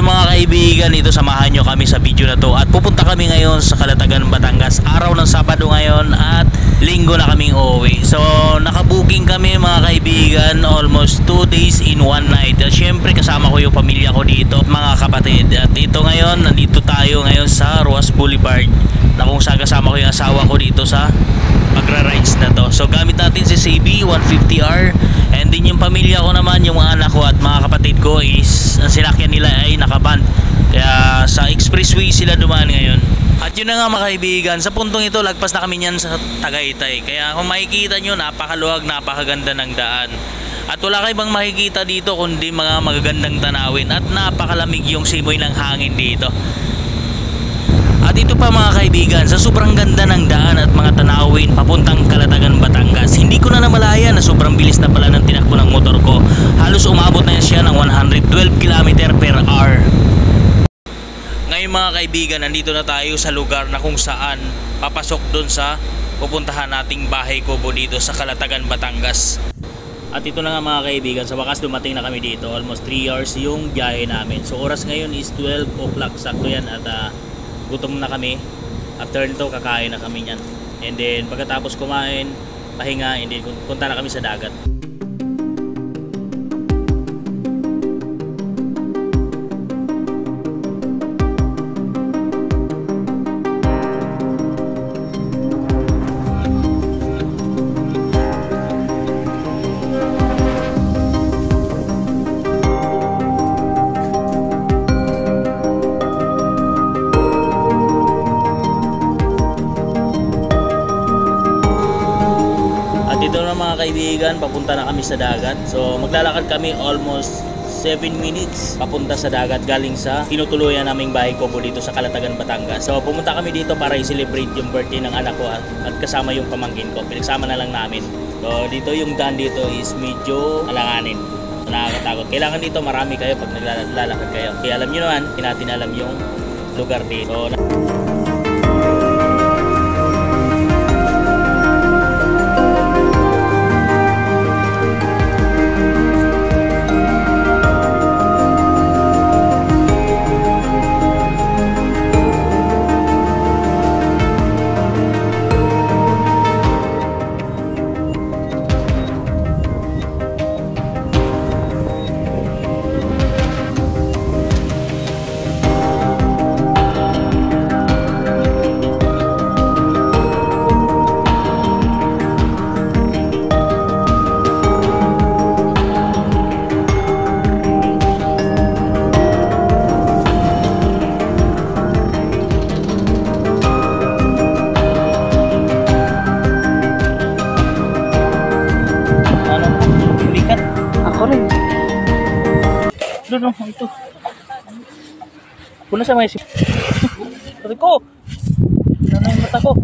Ayan mga kaibigan, ito samahan nyo kami sa video na to at pupunta kami ngayon sa Calatagan, Batangas. Araw ng Sabado ngayon at linggo na kaming uuwi. So nakabuking kami mga kaibigan, almost 2 days in 1 night. At syempre kasama ko yung pamilya ko dito, mga kapatid. At ito ngayon, nandito tayo ngayon sa Ruas Boulevard, na kung saan kasama ko yung asawa ko dito sa pagra-rides na to. So gamit natin si CB 150R, and din yung pamilya ko naman, yung mga anak ko at mga kapatid ko is ang sinakyan nila ay nakaband, kaya sa expressway sila dumaan ngayon. At yun na nga mga kaibigan, sa puntong ito lagpas na kami niyan sa Tagaytay, kaya kung makikita nyo, napakaluwag, napakaganda ng daan. At wala kayo bang makikita dito kundi mga magagandang tanawin at napakalamig yung simoy ng hangin dito. At ito pa mga kaibigan, sa sobrang ganda ng daan at mga tanawin papuntang Calatagan, Batangas, hindi ko na namalaya na sobrang bilis na pala ng tinakbo ng motor ko. Halos umabot na siya ng 112 km/h. Ngayon mga kaibigan, nandito na tayo sa lugar na kung saan papasok doon sa pupuntahan nating bahay kubo dito sa Calatagan, Batangas. At ito na nga mga kaibigan, sa wakas dumating na kami dito. Almost 3 hours yung biyahe namin. So oras ngayon is 12 o'clock, sakto yan, at gutom na kami. After nito kakain na kami niyan, and then pagkatapos kumain, pahinga, and then punta na kami sa dagat. Dito na mga kaibigan, papunta na kami sa dagat. So maglalakad kami almost 7 minutes papunta sa dagat galing sa tinutuluyan naming bahay kubo dito sa Calatagan, Batangas. So pumunta kami dito para i-celebrate yung birthday ng anak ko at kasama yung pamangkin ko. Pinagsama na lang namin. So dito yung daan dito is medyo alanganin. Nakakatakot. Kailangan dito marami kayo pag naglalakad kayo. Kaya alam nyo naman, hindi natin alam yung lugar dito. Doon ito. Pula sa may Sabi ko. Ano yung mata ko?